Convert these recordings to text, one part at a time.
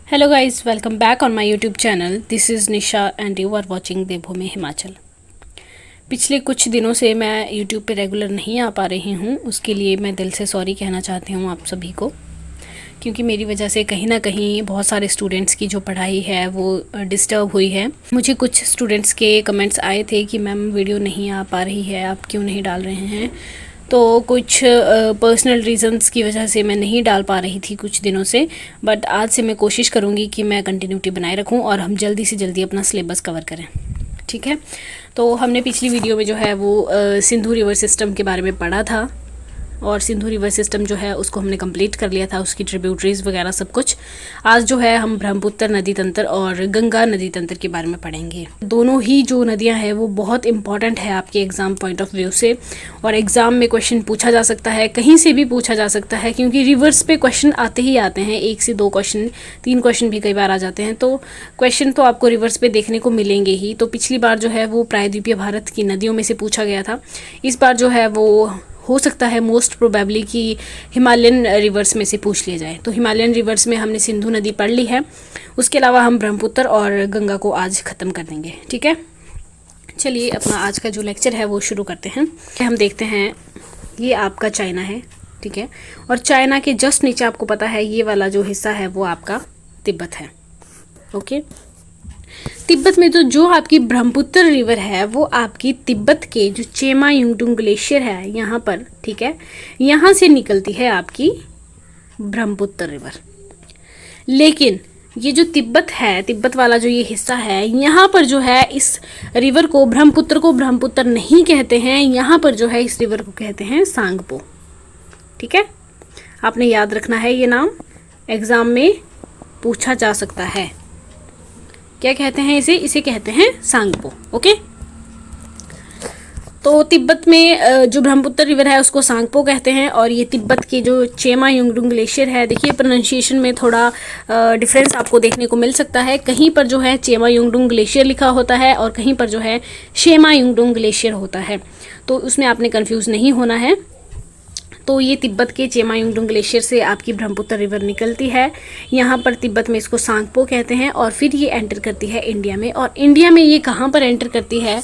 Hello guys, welcome back on my YouTube channel. This is Nisha and you are watching देवभूमि हिमाचल। पिछले कुछ दिनों से मैं YouTube पे रेगुलर नहीं आ पा रही हूँ, उसके लिए मैं दिल से सॉरी कहना चाहती हूँ आप सभी को, क्योंकि मेरी वजह से कहीं ना कहीं बहुत सारे स्टूडेंट्स की जो पढ़ाई है वो डिस्टर्ब हुई है। मुझे कुछ स्टूडेंट्स के कमेंट्स आए थे कि मैम वीडियो नहीं आ पा रही है, आप क्यों नहीं डाल रहे हैं। तो कुछ पर्सनल रीज़न्स की वजह से मैं नहीं डाल पा रही थी कुछ दिनों से, बट आज से मैं कोशिश करूँगी कि मैं कंटिन्यूटी बनाए रखूँ और हम जल्दी से जल्दी अपना सिलेबस कवर करें। ठीक है, तो हमने पिछली वीडियो में जो है वो सिंधु रिवर सिस्टम के बारे में पढ़ा था और सिंधु रिवर सिस्टम जो है उसको हमने कंप्लीट कर लिया था, उसकी ट्रिब्यूटरीज वगैरह सब कुछ। आज जो है हम ब्रह्मपुत्र नदी तंत्र और गंगा नदी तंत्र के बारे में पढ़ेंगे। दोनों ही जो नदियां हैं वो बहुत इंपॉर्टेंट है आपके एग्ज़ाम पॉइंट ऑफ व्यू से, और एग्ज़ाम में क्वेश्चन पूछा जा सकता है, कहीं से भी पूछा जा सकता है, क्योंकि रिवर्स पे क्वेश्चन आते ही आते हैं। 1 से 2 क्वेश्चन, 3 क्वेश्चन भी कई बार आ जाते हैं, तो क्वेश्चन तो आपको रिवर्स पे देखने को मिलेंगे ही। तो पिछली बार जो है वो प्रायद्वीपीय भारत की नदियों में से पूछा गया था, इस बार जो है वो हो सकता है मोस्ट प्रोबेबली कि हिमालयन रिवर्स में से पूछ लिया जाए। तो हिमालयन रिवर्स में हमने सिंधु नदी पढ़ ली है, उसके अलावा हम ब्रह्मपुत्र और गंगा को आज ख़त्म कर देंगे। ठीक है, चलिए अपना आज का जो लेक्चर है वो शुरू करते हैं। हम देखते हैं, ये आपका चाइना है, ठीक है, और चाइना के जस्ट नीचे आपको पता है ये वाला जो हिस्सा है वो आपका तिब्बत है। ओके, तिब्बत में तो जो आपकी ब्रह्मपुत्र रिवर है वो आपकी तिब्बत के जो चेमा युंगडुंग ग्लेशियर है यहाँ पर, ठीक है, यहाँ से निकलती है आपकी ब्रह्मपुत्र रिवर। लेकिन ये जो तिब्बत है, तिब्बत वाला जो ये हिस्सा है, यहाँ पर जो है इस रिवर को ब्रह्मपुत्र नहीं कहते हैं, यहाँ पर जो है इस रिवर को कहते हैं सांगपो। ठीक है, आपने याद रखना है, ये नाम एग्जाम में पूछा जा सकता है। क्या कहते हैं इसे कहते हैं सांगपो। ओके, तो तिब्बत में जो ब्रह्मपुत्र रिवर है उसको सांगपो कहते हैं, और ये तिब्बत के जो चेमा युंगडुंग ग्लेशियर है, देखिए प्रोनाउंसिएशन में थोड़ा डिफरेंस आपको देखने को मिल सकता है। कहीं पर जो है चेमा युंगडुंग ग्लेशियर लिखा होता है और कहीं पर जो है शेमा युंगडुंग ग्लेशियर होता है, तो उसमें आपने कंफ्यूज नहीं होना है। तो ये तिब्बत के चेमा युंगडुंग ग्लेशियर से आपकी ब्रह्मपुत्र रिवर निकलती है, यहाँ पर तिब्बत में इसको सांगपो कहते हैं, और फिर ये एंटर करती है इंडिया में। और इंडिया में ये कहाँ पर एंटर करती है,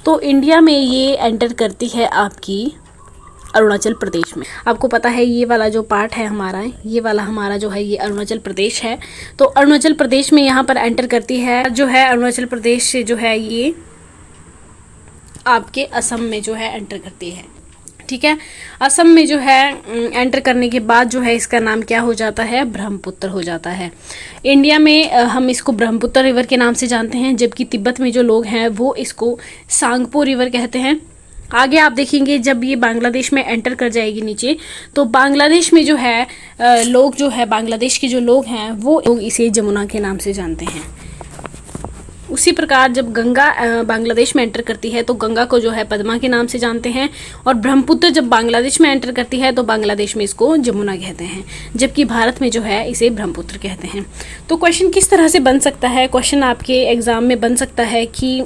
तो इंडिया में ये एंटर करती है आपकी अरुणाचल प्रदेश में। आपको पता है ये वाला जो पार्ट है हमारा, ये वाला हमारा जो है ये अरुणाचल प्रदेश है, तो अरुणाचल प्रदेश में यहाँ पर एंटर करती है, जो है अरुणाचल प्रदेश से जो है ये आपके असम में जो है एंटर करती है। ठीक है, असम में जो है एंटर करने के बाद जो है इसका नाम क्या हो जाता है, ब्रह्मपुत्र हो जाता है। इंडिया में हम इसको ब्रह्मपुत्र रिवर के नाम से जानते हैं, जबकि तिब्बत में जो लोग हैं वो इसको सांगपो रिवर कहते हैं। आगे आप देखेंगे जब ये बांग्लादेश में एंटर कर जाएगी नीचे, तो बांग्लादेश में जो है लोग जो है बांग्लादेश के जो लोग हैं वो लोग इसे जमुना के नाम से जानते हैं। उसी प्रकार जब गंगा बांग्लादेश में एंटर करती है तो गंगा को जो है पद्मा के नाम से जानते हैं, और ब्रह्मपुत्र जब बांग्लादेश में एंटर करती है तो बांग्लादेश में इसको जमुना कहते हैं, जबकि भारत में जो है इसे ब्रह्मपुत्र कहते हैं। तो क्वेश्चन किस तरह से बन सकता है, क्वेश्चन आपके एग्जाम में बन सकता है कि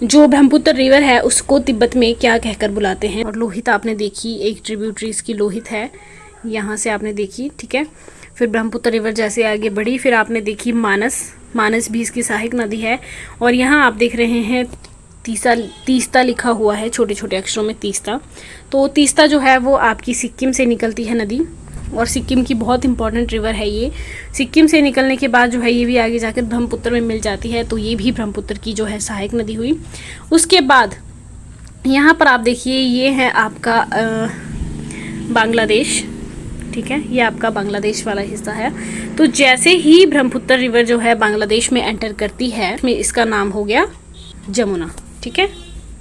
जो ब्रह्मपुत्र रिवर है उसको तिब्बत में क्या कहकर बुलाते हैं। और लोहित आपने देखी, एक ट्रिब्यूटरी इसकी लोहित है, यहाँ से आपने देखी, ठीक है। फिर ब्रह्मपुत्र रिवर जैसे आगे बढ़ी, फिर आपने देखी मानस भी इसकी सहायक नदी है, और यहाँ आप देख रहे हैं तीस्ता लिखा हुआ है छोटे छोटे अक्षरों में, तीस्ता। तो तीस्ता जो है वो आपकी सिक्किम से निकलती है नदी, और सिक्किम की बहुत इंपॉर्टेंट रिवर है ये। सिक्किम से निकलने के बाद जो है ये भी आगे जाकर ब्रह्मपुत्र में मिल जाती है, तो ये भी ब्रह्मपुत्र की जो है सहायक नदी हुई। उसके बाद यहाँ पर आप देखिए ये है आपका बांग्लादेश, ठीक है, ये आपका बांग्लादेश वाला हिस्सा है। तो जैसे ही ब्रह्मपुत्र रिवर जो है बांग्लादेश में एंटर करती है, में इसका नाम हो गया जमुना। ठीक है,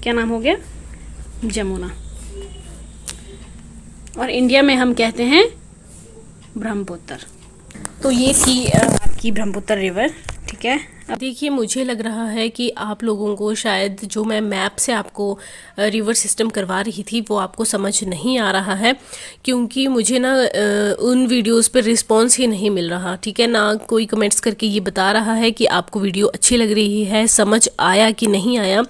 क्या नाम हो गया, जमुना। और इंडिया में हम कहते हैं ब्रह्मपुत्र। तो ये थी आपकी ब्रह्मपुत्र रिवर। ठीक है, अब देखिए मुझे लग रहा है कि आप लोगों को शायद जो मैं मैप से आपको रिवर सिस्टम करवा रही थी वो आपको समझ नहीं आ रहा है, क्योंकि मुझे ना उन वीडियोस पर रिस्पांस ही नहीं मिल रहा। ठीक है ना, कोई कमेंट्स करके ये बता रहा है कि आपको वीडियो अच्छी लग रही है, समझ आया कि नहीं आया।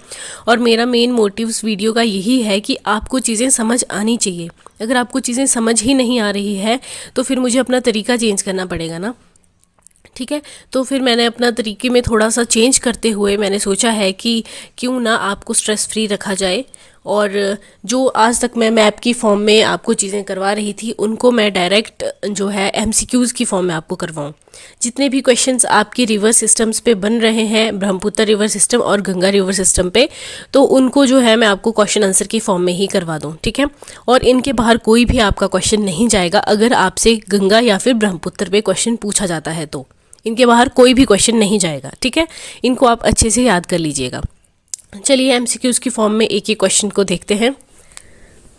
और मेरा मेन मोटिव इस वीडियो का यही है कि आपको चीज़ें समझ आनी चाहिए। अगर आपको चीज़ें समझ ही नहीं आ रही है तो फिर मुझे अपना तरीका चेंज करना पड़ेगा ना। ठीक है। तो फिर मैंने अपना तरीके में थोड़ा सा चेंज करते हुए मैंने सोचा है कि क्यों ना आपको स्ट्रेस फ्री रखा जाए, और जो आज तक मैं मैप की फॉर्म में आपको चीज़ें करवा रही थी उनको मैं डायरेक्ट जो है एमसीक्यूज़ की फॉर्म में आपको करवाऊँ। जितने भी क्वेश्चंस आपके रिवर सिस्टम्स पे बन रहे हैं, ब्रह्मपुत्र रिवर सिस्टम और गंगा रिवर सिस्टम पे, तो उनको जो है मैं आपको क्वेश्चन आंसर की फॉर्म में ही करवा दूँ, ठीक है। और इनके बाहर कोई भी आपका क्वेश्चन नहीं जाएगा अगर आपसे गंगा या फिर ब्रह्मपुत्र पे क्वेश्चन पूछा जाता है तो इनके बाहर कोई भी क्वेश्चन नहीं जाएगा, ठीक है। इनको आप अच्छे से याद कर लीजिएगा। चलिए एमसीक्यूज़ की फॉर्म में एक एक क्वेश्चन को देखते हैं।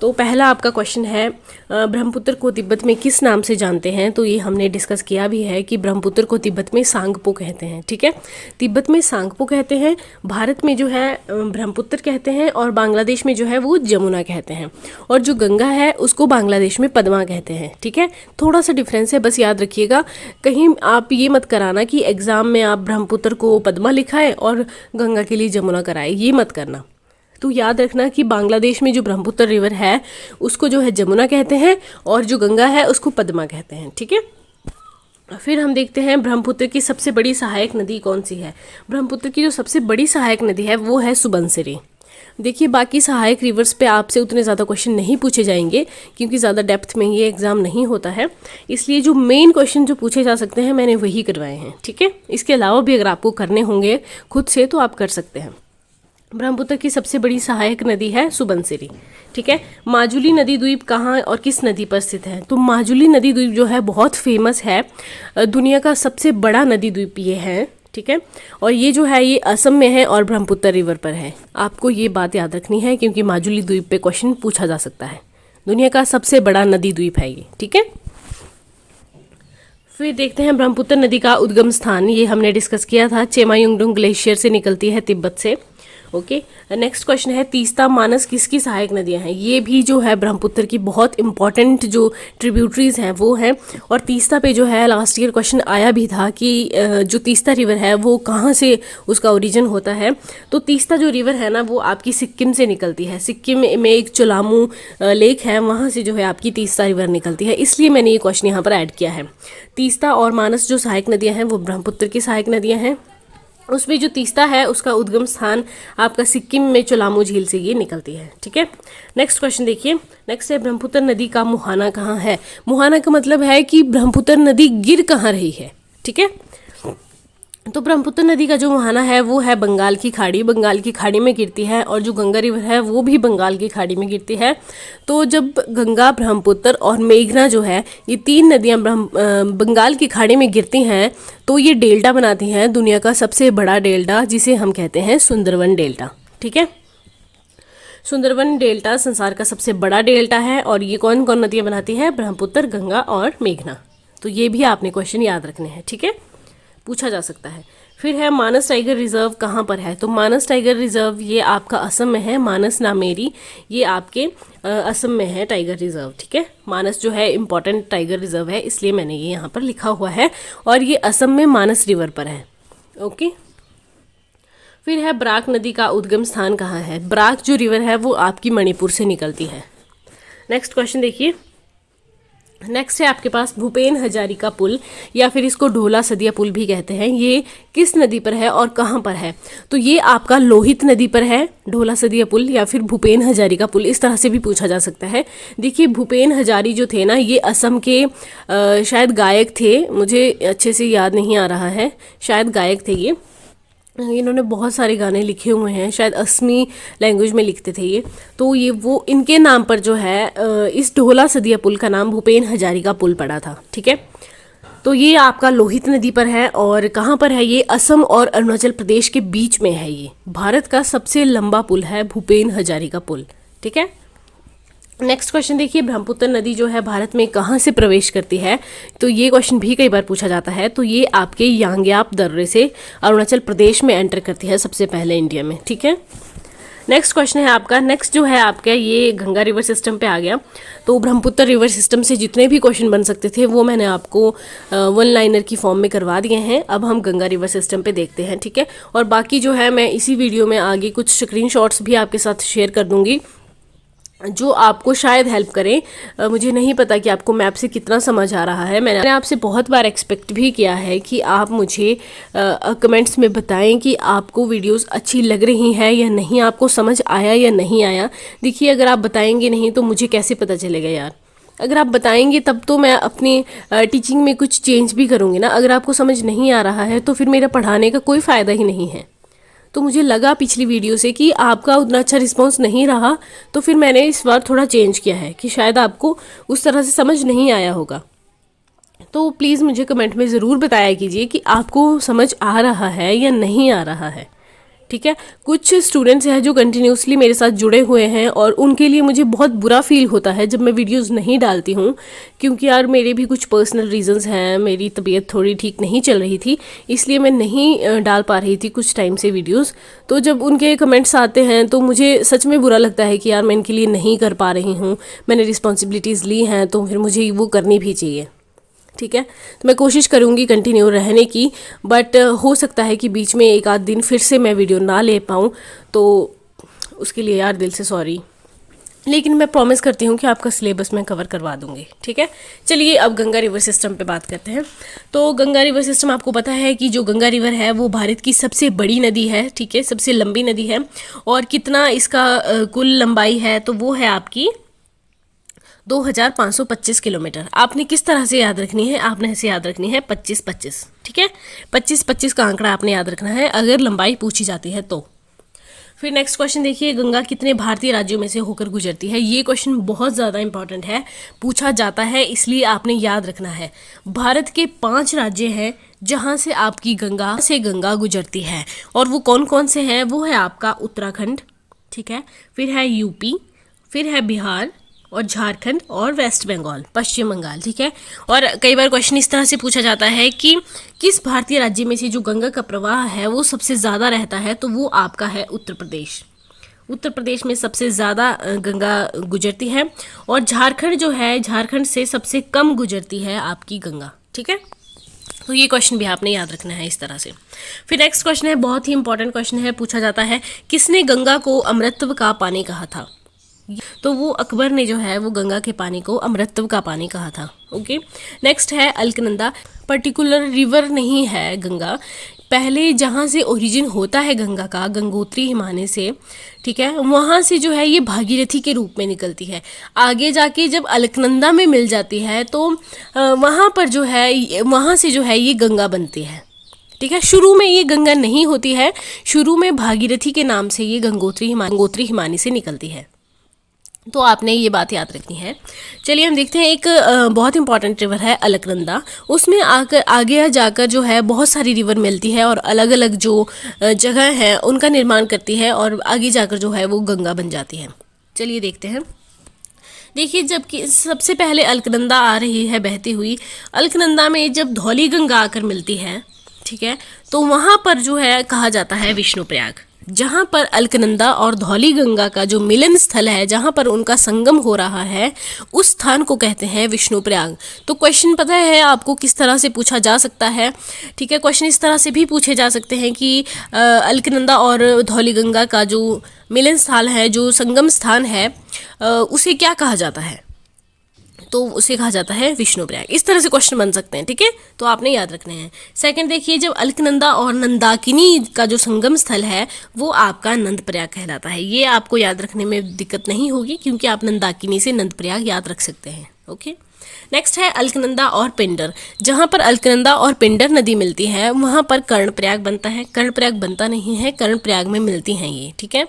तो पहला आपका क्वेश्चन है, ब्रह्मपुत्र को तिब्बत में किस नाम से जानते हैं? तो ये हमने डिस्कस किया भी है कि ब्रह्मपुत्र को तिब्बत में सांगपो कहते हैं, ठीक है। तिब्बत में सांगपो कहते हैं, भारत में जो है ब्रह्मपुत्र कहते हैं, और बांग्लादेश में जो है वो जमुना कहते हैं, और जो गंगा है उसको बांग्लादेश में पद्मा कहते हैं, ठीक है। थोड़ा सा डिफरेंस है, बस याद रखिएगा। कहीं आप ये मत कराना कि एग्ज़ाम में आप ब्रह्मपुत्र को पद्मा लिखाए और गंगा के लिए जमुना कराए, ये मत करना। तो याद रखना कि बांग्लादेश में जो ब्रह्मपुत्र रिवर है उसको जो है जमुना कहते हैं, और जो गंगा है उसको पद्मा कहते हैं, ठीक है। फिर हम देखते हैं ब्रह्मपुत्र की सबसे बड़ी सहायक नदी कौन सी है। ब्रह्मपुत्र की जो सबसे बड़ी सहायक नदी है वो है सुबनसिरी। देखिए बाकी सहायक रिवर्स पे आपसे उतने ज़्यादा क्वेश्चन नहीं पूछे जाएंगे क्योंकि ज़्यादा डेप्थ में ये एग्ज़ाम नहीं होता है, इसलिए जो मेन क्वेश्चन जो पूछे जा सकते हैं मैंने वही करवाए हैं, ठीक है। इसके अलावा भी अगर आपको करने होंगे खुद से तो आप कर सकते हैं। ब्रह्मपुत्र की सबसे बड़ी सहायक नदी है सुबनसिरी, ठीक है। माजुली नदी द्वीप कहाँ और किस नदी पर स्थित है? तो माजुली नदी द्वीप जो है बहुत फेमस है, दुनिया का सबसे बड़ा नदी द्वीप ये है, ठीक है। और ये जो है ये असम में है और ब्रह्मपुत्र रिवर पर है। आपको ये बात याद रखनी है क्योंकि माजुली द्वीप पे क्वेश्चन पूछा जा सकता है। दुनिया का सबसे बड़ा नदी द्वीप है ये, ठीक है। फिर देखते हैं ब्रह्मपुत्र नदी का उद्गम स्थान, ये हमने डिस्कस किया था, चेमायुंगडुंग ग्लेशियर से निकलती है तिब्बत से। ओके, नेक्स्ट क्वेश्चन है तीस्ता मानस किसकी सहायक नदियां हैं? ये भी जो है ब्रह्मपुत्र की बहुत इंपॉर्टेंट जो ट्रिब्यूटरीज हैं वो हैं। और तीस्ता पे जो है लास्ट ईयर क्वेश्चन आया भी था कि जो तीस्ता रिवर है वो कहाँ से उसका ओरिजिन होता है। तो तीस्ता जो रिवर है ना वो आपकी सिक्किम से निकलती है। सिक्किम में एक चोलामू लेक है, वहाँ से जो है आपकी तीस्ता रिवर निकलती है, इसलिए मैंने ये क्वेश्चन यहाँ पर ऐड किया है। तीस्ता और मानस जो सहायक नदियाँ हैं वो ब्रह्मपुत्र की सहायक नदियाँ हैं। उसमें जो तीस्ता है उसका उद्गम स्थान आपका सिक्किम में चोलामू झील से ये निकलती है, ठीक है। नेक्स्ट क्वेश्चन देखिए, नेक्स्ट है ब्रह्मपुत्र नदी का मुहाना कहाँ है? मुहाना का मतलब है कि ब्रह्मपुत्र नदी गिर कहाँ रही है, ठीक है। तो ब्रह्मपुत्र नदी का जो मुहाना है वो है बंगाल की खाड़ी, बंगाल की खाड़ी में गिरती है, और जो गंगा रिवर है वो भी बंगाल की खाड़ी में गिरती है। तो जब गंगा, ब्रह्मपुत्र और मेघना जो है ये तीन नदियाँ बंगाल की खाड़ी में गिरती हैं तो ये डेल्टा बनाती हैं, दुनिया का सबसे बड़ा डेल्टा जिसे हम कहते हैं सुंदरवन डेल्टा, ठीक है। सुंदरवन डेल्टा संसार का सबसे बड़ा डेल्टा है, और ये कौन कौन नदियाँ बनाती है? ब्रह्मपुत्र, गंगा और मेघना। तो ये भी आपने क्वेश्चन याद रखने हैं, ठीक है, पूछा जा सकता है। फिर है मानस टाइगर रिजर्व कहाँ पर है? तो मानस टाइगर रिजर्व ये आपका असम में है, मानस नामेरी ये आपके असम में है टाइगर रिजर्व, ठीक है। मानस जो है इंपॉर्टेंट टाइगर रिजर्व है, इसलिए मैंने ये यहाँ पर लिखा हुआ है, और ये असम में मानस रिवर पर है, ओके। फिर है बराक नदी का उद्गम स्थान कहाँ है? बराक जो रिवर है वो आपकी मणिपुर से निकलती है। नेक्स्ट क्वेश्चन देखिए, नेक्स्ट है आपके पास भूपेन हजारिका पुल, या फिर इसको ढोला सदिया पुल भी कहते हैं, ये किस नदी पर है और कहाँ पर है? तो ये आपका लोहित नदी पर है, ढोला सदिया पुल या फिर भूपेन हजारिका पुल, इस तरह से भी पूछा जा सकता है। देखिए भूपेन हजारी जो थे ना ये असम के शायद गायक थे, मुझे अच्छे से याद नहीं आ रहा है, शायद गायक थे ये, इन्होंने बहुत सारे गाने लिखे हुए हैं, शायद असमी लैंग्वेज में लिखते थे ये। तो ये वो इनके नाम पर जो है इस ढोला सदिया पुल का नाम भूपेन हजारिका पुल पड़ा था, ठीक है। तो ये आपका लोहित नदी पर है, और कहाँ पर है ये? असम और अरुणाचल प्रदेश के बीच में है। ये भारत का सबसे लंबा पुल है भूपेन हजारिका पुल, ठीक है। नेक्स्ट क्वेश्चन देखिए, ब्रह्मपुत्र नदी जो है भारत में कहाँ से प्रवेश करती है? तो ये क्वेश्चन भी कई बार पूछा जाता है। तो ये आपके यांग्याप दर्रे से अरुणाचल प्रदेश में एंटर करती है सबसे पहले इंडिया में, ठीक है। नेक्स्ट क्वेश्चन है आपका, नेक्स्ट जो है आपका ये गंगा रिवर सिस्टम पे आ गया। तो ब्रह्मपुत्र रिवर सिस्टम से जितने भी क्वेश्चन बन सकते थे वो मैंने आपको वन लाइनर की फॉर्म में करवा दिए हैं। अब हम गंगा रिवर सिस्टम पे देखते हैं, ठीक है। और बाकी जो है मैं इसी वीडियो में आगे कुछ स्क्रीनशॉट्स भी आपके साथ शेयर कर दूंगी, जो आपको शायद हेल्प करें। मुझे नहीं पता कि आपको मैप से कितना समझ आ रहा है। मैंने आपसे बहुत बार एक्सपेक्ट भी किया है कि आप मुझे कमेंट्स में बताएं कि आपको वीडियोस अच्छी लग रही हैं या नहीं, आपको समझ आया या नहीं आया। देखिए, अगर आप बताएंगे नहीं तो मुझे कैसे पता चलेगा यार। अगर आप बताएंगे तब तो मैं अपनी टीचिंग में कुछ चेंज भी करूँगी ना। अगर आपको समझ नहीं आ रहा है तो फिर मेरा पढ़ाने का कोई फ़ायदा ही नहीं है। तो मुझे लगा पिछली वीडियो से कि आपका उतना अच्छा रिस्पांस नहीं रहा, तो फिर मैंने इस बार थोड़ा चेंज किया है कि शायद आपको उस तरह से समझ नहीं आया होगा। तो प्लीज़ मुझे कमेंट में ज़रूर बताया कीजिए कि आपको समझ आ रहा है या नहीं आ रहा है। ठीक है, कुछ स्टूडेंट्स हैं जो कंटिन्यूसली मेरे साथ जुड़े हुए हैं और उनके लिए मुझे बहुत बुरा फील होता है जब मैं वीडियोस नहीं डालती हूँ, क्योंकि यार मेरे भी कुछ पर्सनल रीजंस हैं। मेरी तबीयत थोड़ी ठीक नहीं चल रही थी, इसलिए मैं नहीं डाल पा रही थी कुछ टाइम से वीडियोस। तो जब उनके कमेंट्स आते हैं तो मुझे सच में बुरा लगता है कि यार मैं इनके लिए नहीं कर पा रही हूँ। मैंने रिस्पॉन्सिबिलिटीज़ ली हैं तो फिर मुझे वो करनी भी चाहिए। ठीक है, तो मैं कोशिश करूँगी कंटिन्यू रहने की, बट हो सकता है कि बीच में एक आध दिन फिर से मैं वीडियो ना ले पाऊँ, तो उसके लिए यार दिल से सॉरी। लेकिन मैं प्रॉमिस करती हूँ कि आपका सिलेबस मैं कवर करवा दूँगी। ठीक है, चलिए अब गंगा रिवर सिस्टम पे बात करते हैं। तो गंगा रिवर सिस्टम, आपको पता है कि जो गंगा रिवर है वो भारत की सबसे बड़ी नदी है। ठीक है, सबसे लंबी नदी है। और कितना इसका कुल लंबाई है तो वो है आपकी 2525 किलोमीटर। आपने किस तरह से याद रखनी है? आपने ऐसे याद रखनी है 25-25। ठीक है, 25-25 का आंकड़ा आपने याद रखना है अगर लंबाई पूछी जाती है तो। फिर नेक्स्ट क्वेश्चन देखिए, गंगा कितने भारतीय राज्यों में से होकर गुजरती है? ये क्वेश्चन बहुत ज़्यादा इंपॉर्टेंट है, पूछा जाता है, इसलिए आपने याद रखना है। भारत के 5 राज्य हैं जहाँ से आपकी गंगा गुजरती है, और वो कौन कौन से हैं? वो है आपका उत्तराखंड, ठीक है, फिर है यूपी, फिर है बिहार और झारखंड और वेस्ट बंगाल, पश्चिम बंगाल। ठीक है, और कई बार क्वेश्चन इस तरह से पूछा जाता है कि किस भारतीय राज्य में से जो गंगा का प्रवाह है वो सबसे ज़्यादा रहता है, तो वो आपका है उत्तर प्रदेश। उत्तर प्रदेश में सबसे ज़्यादा गंगा गुजरती है, और झारखंड जो है, झारखंड से सबसे कम गुजरती है आपकी गंगा। ठीक है, तो ये क्वेश्चन भी आपने याद रखना है इस तरह से। फिर नेक्स्ट क्वेश्चन है, बहुत ही इंपॉर्टेंट क्वेश्चन है, पूछा जाता है किसने गंगा को अमृतत्व का पानी कहा था? तो वो अकबर ने जो है वो गंगा के पानी को अमृतत्व का पानी कहा था। ओके, नेक्स्ट है अलकनंदा। पर्टिकुलर रिवर नहीं है गंगा, पहले जहाँ से ओरिजिन होता है गंगा का, गंगोत्री हिमालय से, ठीक है, वहाँ से जो है ये भागीरथी के रूप में निकलती है। आगे जाके जब अलकनंदा में मिल जाती है तो वहाँ पर जो है, वहाँ से जो है ये गंगा बनती है। ठीक है, शुरू में ये गंगा नहीं होती है, शुरू में भागीरथी के नाम से ये गंगोत्री हिमानी से निकलती है। तो आपने ये बात याद रखनी है। चलिए हम देखते हैं, एक बहुत इंपॉर्टेंट रिवर है अलकनंदा। उसमें आगे जाकर जो है बहुत सारी रिवर मिलती है और अलग अलग जो जगह है उनका निर्माण करती है, और आगे जाकर जो है वो गंगा बन जाती है। चलिए देखते हैं। देखिए, जबकि सबसे पहले अलकनंदा आ रही है बहती हुई। अलकनंदा में जब धौली गंगा आकर मिलती है, ठीक है, तो वहाँ पर जो है कहा जाता है विष्णुप्रयाग। जहाँ पर अलकनंदा और धौली गंगा का जो मिलन स्थल है, जहाँ पर उनका संगम हो रहा है, उस स्थान को कहते हैं विष्णुप्रयाग। तो क्वेश्चन पता है आपको किस तरह से पूछा जा सकता है? ठीक है, क्वेश्चन इस तरह से भी पूछे जा सकते हैं कि अलकनंदा और धौली गंगा का जो मिलन स्थल है, जो संगम स्थान है, उसे क्या कहा जाता है? तो उसे कहा जाता है विष्णुप्रयाग। इस तरह से क्वेश्चन बन सकते हैं। ठीक है, तो आपने याद रखने हैं। सेकंड देखिए, जब अलकनंदा और नंदाकिनी का जो संगम स्थल है वो आपका नंदप्रयाग कहलाता है। ये आपको याद रखने में दिक्कत नहीं होगी, क्योंकि आप नंदाकिनी से नंदप्रयाग याद रख सकते हैं। ओके, नेक्स्ट है अलकनंदा और पिंडर। जहाँ पर अलकनंदा और पिंडर नदी मिलती है वहाँ पर कर्णप्रयाग बनता है। कर्णप्रयाग बनता नहीं है, कर्णप्रयाग में मिलती हैं ये। ठीक है,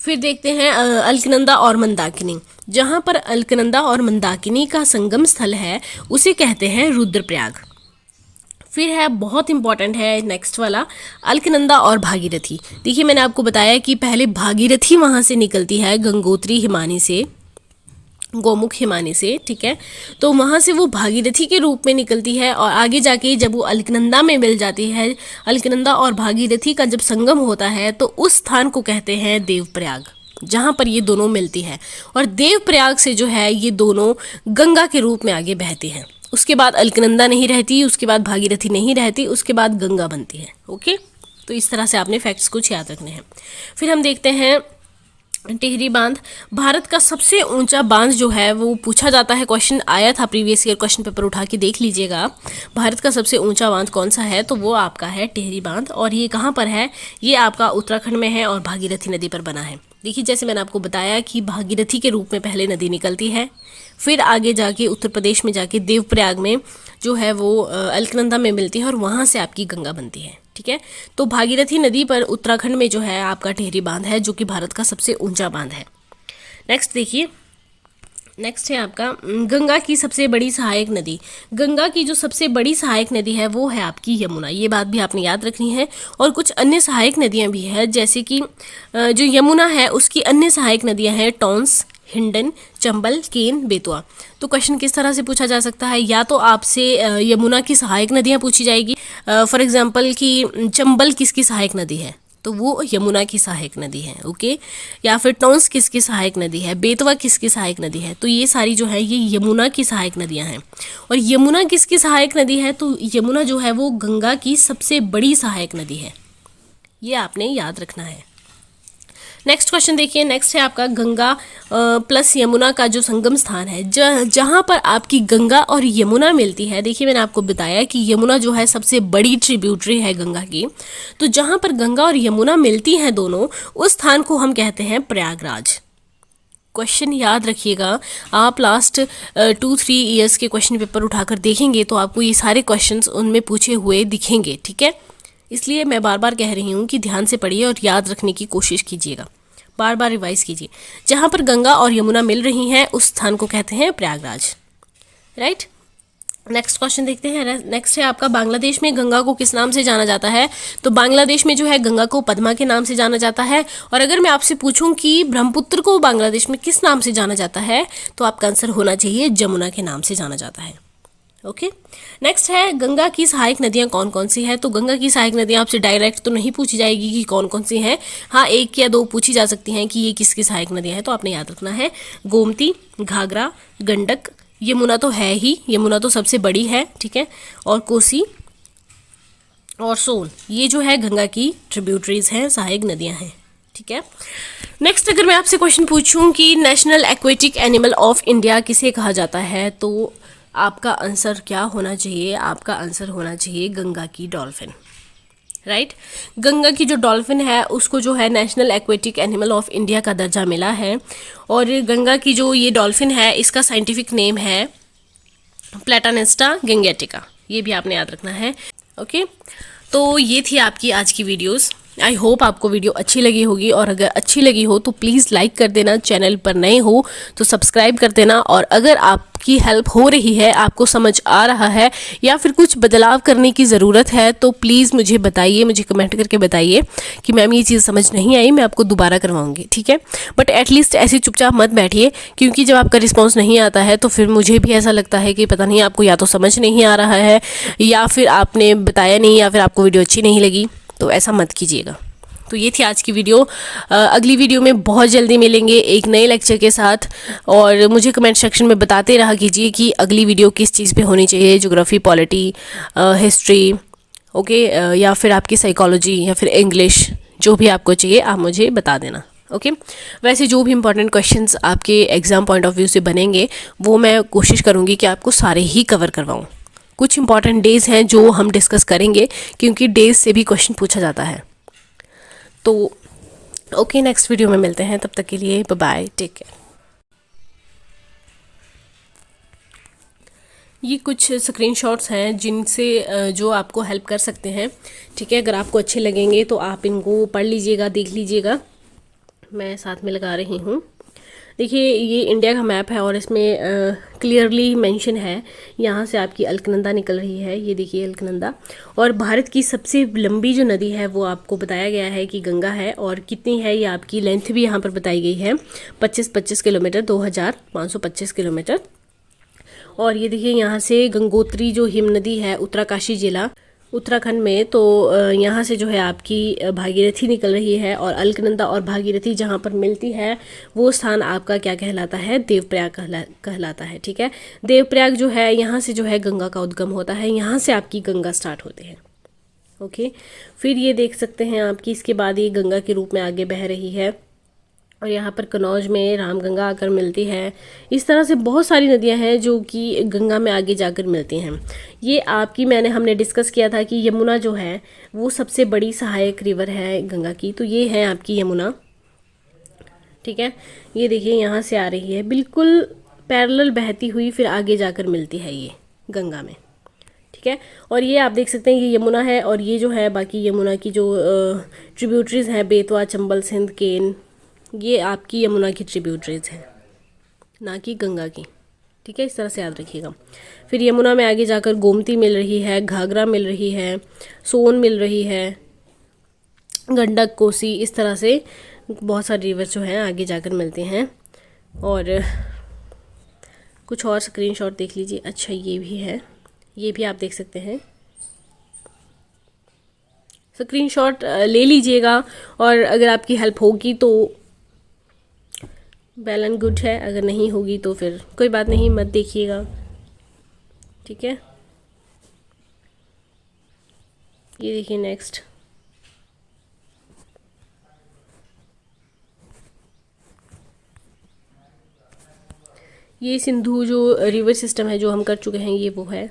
फिर देखते हैं अलकनंदा और मंदाकिनी। जहाँ पर अलकनंदा और मंदाकिनी का संगम स्थल है उसे कहते हैं रुद्रप्रयाग। फिर है, बहुत इंपॉर्टेंट है नेक्स्ट वाला, अलकनंदा और भागीरथी। देखिए, मैंने आपको बताया कि पहले भागीरथी वहाँ से निकलती है गंगोत्री हिमानी से, गोमुख हिमानी से। ठीक है, तो वहाँ से वो भागीरथी के रूप में निकलती है, और आगे जाके जब वो अलकनंदा में मिल जाती है, अलकनंदा और भागीरथी का जब संगम होता है तो उस स्थान को कहते हैं देवप्रयाग, जहाँ पर ये दोनों मिलती है। और देवप्रयाग से जो है ये दोनों गंगा के रूप में आगे बहती हैं। उसके बाद अलकनंदा नहीं रहती, उसके बाद भागीरथी नहीं रहती, उसके बाद गंगा बनती है। ओके, तो इस तरह से आपने फैक्ट्स कुछ याद रखने हैं। फिर हम देखते हैं टिहरी बांध भारत का सबसे ऊंचा बांध जो है वो पूछा जाता है, क्वेश्चन आया था प्रीवियस ईयर, क्वेश्चन पेपर उठा के देख लीजिएगा। भारत का सबसे ऊंचा बांध कौन सा है, तो वो आपका है टिहरी बांध। और ये कहाँ पर है, ये आपका उत्तराखंड में है और भागीरथी नदी पर बना है। देखिए जैसे मैंने आपको बताया कि भागीरथी के रूप में पहले नदी निकलती है, फिर आगे जाके उत्तर प्रदेश में जाके देवप्रयाग में जो है वो अलकनंदा में मिलती है और वहाँ से आपकी गंगा बनती है। ठीक है, तो भागीरथी नदी पर उत्तराखंड में जो है आपका टिहरी बांध है, जो कि भारत का सबसे ऊंचा बांध है। नेक्स्ट देखिए, नेक्स्ट है आपका गंगा की सबसे बड़ी सहायक नदी। गंगा की जो सबसे बड़ी सहायक नदी है वो है आपकी यमुना। ये बात भी आपने याद रखनी है। और कुछ अन्य सहायक नदियां भी हैं, जैसे कि जो यमुना है उसकी अन्य सहायक नदियां हैं टॉन्स, हिंडन, चंबल, केन, बेतवा। तो क्वेश्चन किस तरह से पूछा जा सकता है, या तो आपसे यमुना की सहायक नदियां पूछी जाएगी, फॉर एग्जांपल कि चंबल किसकी सहायक नदी है, तो वो यमुना की सहायक नदी है। ओके, या फिर टॉन्स किसकी सहायक नदी है, बेतवा किसकी सहायक नदी है, तो ये सारी जो है ये यमुना की सहायक नदियां हैं। और यमुना किसकी सहायक नदी है, तो यमुना जो है वो गंगा की सबसे बड़ी सहायक नदी है। ये आपने याद रखना है। नेक्स्ट क्वेश्चन देखिए, नेक्स्ट है आपका गंगा प्लस यमुना का जो संगम स्थान है, जहाँ पर आपकी गंगा और यमुना मिलती है। देखिए मैंने आपको बताया कि यमुना जो है सबसे बड़ी ट्रिब्यूटरी है गंगा की, तो जहाँ पर गंगा और यमुना मिलती हैं दोनों, उस स्थान को हम कहते हैं प्रयागराज। क्वेश्चन याद रखिएगा, आप लास्ट 2-3 ईयर्स के क्वेश्चन पेपर उठाकर देखेंगे तो आपको ये सारे क्वेश्चंस उनमें पूछे हुए दिखेंगे। ठीक है, इसलिए मैं बार बार कह रही हूँ कि ध्यान से पढ़िए और याद रखने की कोशिश कीजिएगा, बार बार रिवाइज कीजिए। जहाँ पर गंगा और यमुना मिल रही हैं उस स्थान को कहते हैं प्रयागराज। राइट, नेक्स्ट क्वेश्चन देखते हैं। नेक्स्ट है आपका बांग्लादेश में गंगा को किस नाम से जाना जाता है, तो बांग्लादेश में जो है गंगा को पद्मा के नाम से जाना जाता है। और अगर मैं आपसे पूछूं कि ब्रह्मपुत्र को बांग्लादेश में किस नाम से जाना जाता है, तो आपका आंसर होना चाहिए जमुना के नाम से जाना जाता है। ओके, नेक्स्ट है गंगा की सहायक नदियां कौन कौन सी है, तो गंगा की सहायक नदियां आपसे डायरेक्ट तो नहीं पूछी जाएगी कि कौन कौन सी हैं, हाँ एक या दो पूछी जा सकती हैं कि ये किसकी सहायक नदियां हैं, तो आपने याद रखना है गोमती, घाघरा, गंडक, यमुना तो है ही, यमुना तो सबसे बड़ी है। ठीक है, और कोसी और सोन, ये जो है गंगा की ट्रिब्यूटरीज हैं, सहायक नदियां हैं। ठीक है, नेक्स्ट अगर मैं आपसे क्वेश्चन पूछूं कि national aquatic animal of India किसे कहा जाता है, तो आपका आंसर क्या होना चाहिए, आपका आंसर होना चाहिए गंगा की डॉल्फिन। राइट, गंगा की जो डॉल्फिन है उसको जो है national aquatic animal of India का दर्जा मिला है। और गंगा की जो ये डॉल्फिन है इसका साइंटिफिक नेम है प्लेटानेस्टा गंगेटिका, ये भी आपने याद रखना है। ओके, तो ये थी आपकी आज की वीडियोस। आई होप आपको वीडियो अच्छी लगी होगी, और अगर अच्छी लगी हो तो प्लीज़ लाइक कर देना, चैनल पर नए हो तो सब्सक्राइब कर देना। और अगर आपकी हेल्प हो रही है, आपको समझ आ रहा है या फिर कुछ बदलाव करने की ज़रूरत है, तो प्लीज़ मुझे बताइए, मुझे कमेंट करके बताइए कि मैम ये चीज़ समझ नहीं आई, मैं आपको दोबारा करवाऊँगी। ठीक है, बट एटलीस्ट ऐसे चुपचाप मत बैठिए, क्योंकि जब आपका रिस्पॉन्स नहीं आता है तो फिर मुझे भी ऐसा लगता है कि पता नहीं आपको या तो समझ नहीं आ रहा है, या फिर आपने बताया नहीं, या फिर आपको वीडियो अच्छी नहीं लगी। तो ऐसा मत कीजिएगा। तो ये थी आज की वीडियो। अगली वीडियो में बहुत जल्दी मिलेंगे एक नए लेक्चर के साथ, और मुझे कमेंट सेक्शन में बताते रहा कीजिए कि अगली वीडियो किस चीज़ पे होनी चाहिए, ज्योग्राफी, पॉलिटी, हिस्ट्री, ओके, या फिर आपकी साइकोलॉजी या फिर इंग्लिश, जो भी आपको चाहिए आप मुझे बता देना। ओके, वैसे जो भी इंपॉर्टेंट क्वेश्चंस आपके एग्ज़ाम पॉइंट ऑफ व्यू से बनेंगे वो मैं कोशिश करूँगी कि आपको सारे ही कवर करवाऊँ। कुछ इंपॉर्टेंट डेज़ हैं जो हम डिस्कस करेंगे, क्योंकि डेज से भी क्वेश्चन पूछा जाता है। तो ओके, नेक्स्ट वीडियो में मिलते हैं, तब तक के लिए बाय बाय, टेक केयर। ये कुछ स्क्रीनशॉट्स हैं जिनसे जो आपको हेल्प कर सकते हैं। ठीक है, अगर आपको अच्छे लगेंगे तो आप इनको पढ़ लीजिएगा, देख लीजिएगा। मैं साथ में लगा रही हूँ। देखिए ये इंडिया का मैप है और इसमें क्लियरली मेंशन है, यहाँ से आपकी अलकनंदा निकल रही है, ये देखिए अलकनंदा। और भारत की सबसे लंबी जो नदी है वो आपको बताया गया है कि गंगा है, और कितनी है ये आपकी लेंथ भी यहाँ पर बताई गई है, 25 किलोमीटर, 2525 किलोमीटर। और ये देखिए यहाँ से गंगोत्री जो हिम नदी है, उत्तरकाशी जिला उत्तराखंड में, तो यहाँ से जो है आपकी भागीरथी निकल रही है, और अलकनंदा और भागीरथी जहाँ पर मिलती है वो स्थान आपका क्या कहलाता है, देवप्रयाग कहलाता है। ठीक है, देवप्रयाग जो है यहाँ से जो है गंगा का उद्गम होता है, यहाँ से आपकी गंगा स्टार्ट होते हैं। ओके, फिर ये देख सकते हैं आपकी इसके बाद ये गंगा के रूप में आगे बह रही है, और यहाँ पर कनौज में रामगंगा आकर मिलती है। इस तरह से बहुत सारी नदियाँ हैं जो कि गंगा में आगे जाकर मिलती हैं। ये आपकी हमने डिस्कस किया था कि यमुना जो है वो सबसे बड़ी सहायक रिवर है गंगा की, तो ये है आपकी यमुना। ठीक है, ये देखिए यहाँ से आ रही है बिल्कुल पैरेलल बहती हुई, फिर आगे जाकर मिलती है ये गंगा में। ठीक है, और ये आप देख सकते हैं ये यमुना है, और ये जो है बाकी यमुना की जो ट्रिब्यूटरीज हैं बेतवा, चंबल, सिंध, केन, ये आपकी यमुना की ट्रिब्यूटरीज हैं, ना कि गंगा की। ठीक है, इस तरह से याद रखिएगा। फिर यमुना में आगे जाकर गोमती मिल रही है, घाघरा मिल रही है, सोन मिल रही है, गंडक, कोसी, इस तरह से बहुत सारे रिवर जो हैं आगे जाकर मिलते हैं। और कुछ और स्क्रीनशॉट देख लीजिए। अच्छा, ये भी है, ये भी आप देख सकते हैं। स्क्रीनशॉट ले लीजिएगा, और अगर आपकी हेल्प होगी तो वेल एंड गुड है, अगर नहीं होगी तो फिर कोई बात नहीं, मत देखिएगा। ठीक है, ये देखिए नेक्स्ट। ये सिंधु जो रिवर सिस्टम है जो हम कर चुके हैं, ये वो है।